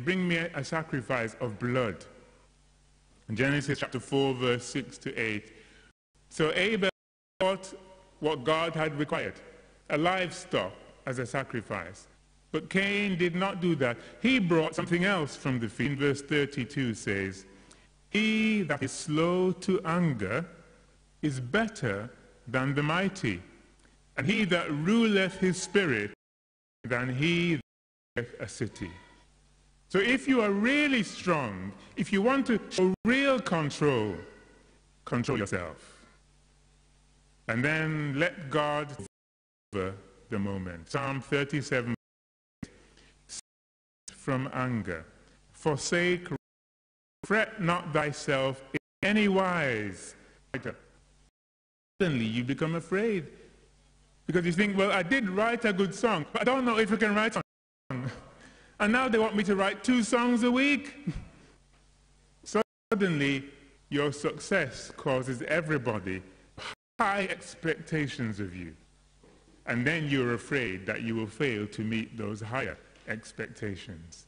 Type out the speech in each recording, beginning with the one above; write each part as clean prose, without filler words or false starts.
bring me a sacrifice of blood. In Genesis chapter 4, verse 6 to 8. So Abel brought what God had required, a livestock as a sacrifice. But Cain did not do that. He brought something else from the field. Verse 32 says, he that is slow to anger is better than the mighty, and he that ruleth his spirit than he that ruleth a city. So if you are really strong, if you want to show real control, control yourself. And then let God over the moment. Psalm 37, from anger. Forsake, fret not thyself in any wise. Suddenly you become afraid. Because you think, well, I did write a good song, but I don't know if I can write a song. And now they want me to write 2 songs a week. Suddenly, your success causes everybody high expectations of you. And then you're afraid that you will fail to meet those higher expectations.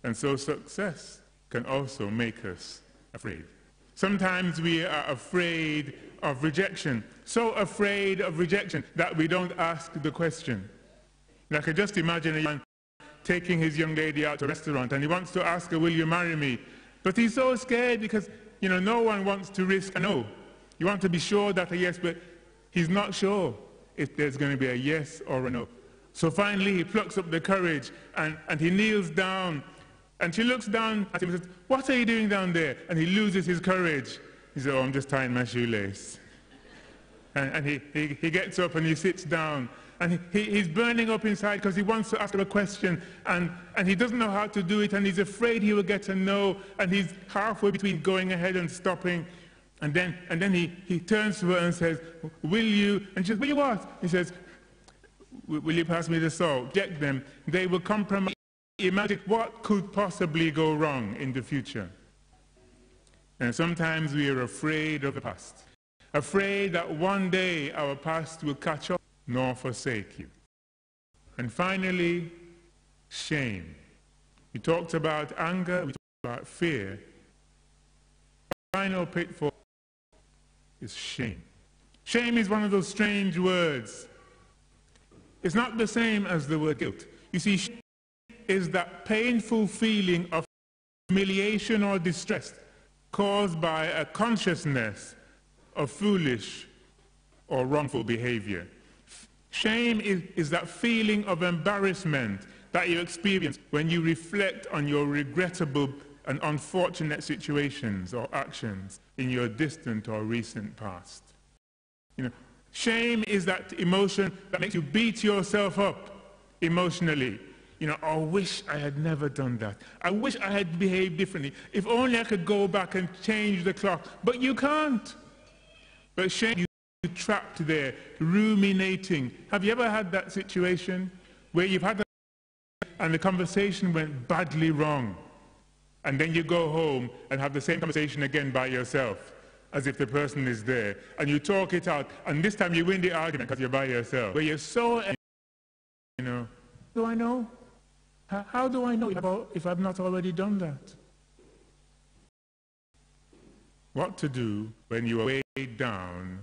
And so success can also make us afraid. Sometimes we are afraid of rejection, so afraid of rejection that we don't ask the question. I can just imagine a man taking his young lady out to a restaurant and he wants to ask her, will you marry me? But he's so scared because, no one wants to risk a no. You want to be sure that a yes, but he's not sure if there's going to be a yes or a no. So finally he plucks up the courage and he kneels down, and she looks down at him and says, what are you doing down there? And he loses his courage. He says, oh, I'm just tying my shoelace. And he gets up and he sits down. And he's burning up inside because he wants to ask her a question, and he doesn't know how to do it, and he's afraid he will get a no, and he's halfway between going ahead and stopping. And then he turns to her and says, will you? And she says, will you what? He says, will you pass me the salt? Reject them. They will compromise. Imagine what could possibly go wrong in the future. And sometimes we are afraid of the past, afraid that one day our past will catch up nor forsake you. And finally, shame. We talked about anger, we talked about fear. The final pitfall is shame. Shame is one of those strange words. It's not the same as the word guilt. You see, shame is that painful feeling of humiliation or distress caused by a consciousness of foolish or wrongful behavior. Shame is that feeling of embarrassment that you experience when you reflect on your regrettable and unfortunate situations or actions in your distant or recent past. Shame is that emotion that makes you beat yourself up emotionally. I wish I had never done that. I wish I had behaved differently. If only I could go back and change the clock. But you can't. But shame, you're trapped there, ruminating. Have you ever had that situation where you've had and the conversation went badly wrong, and then you go home and have the same conversation again by yourself, as if the person is there, and you talk it out, and this time you win the argument because you're by yourself, where you're so, do I know? How do I know if I've not already done that? What to do when you are weighed down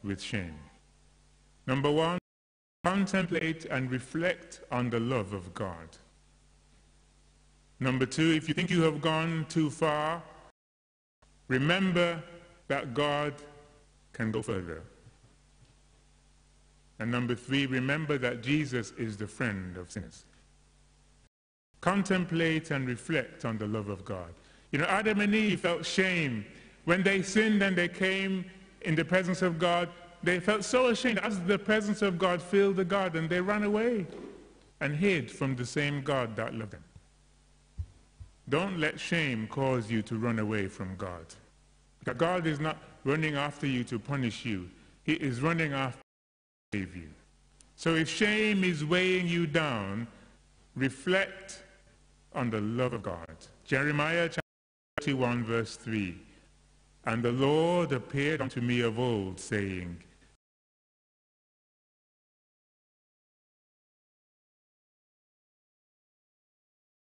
with shame? Number one, contemplate and reflect on the love of God. Number two, if you think you have gone too far, remember that God can go further. And number three, remember that Jesus is the friend of sinners. Contemplate and reflect on the love of God. Adam and Eve felt shame. When they sinned and they came in the presence of God, they felt so ashamed. As the presence of God filled the garden, they ran away and hid from the same God that loved them. Don't let shame cause you to run away from God. Because God is not running after you to punish you. He is running after you to save you. So if shame is weighing you down, reflect on the love of God. Jeremiah chapter 31, verse 3. And the Lord appeared unto me of old, saying,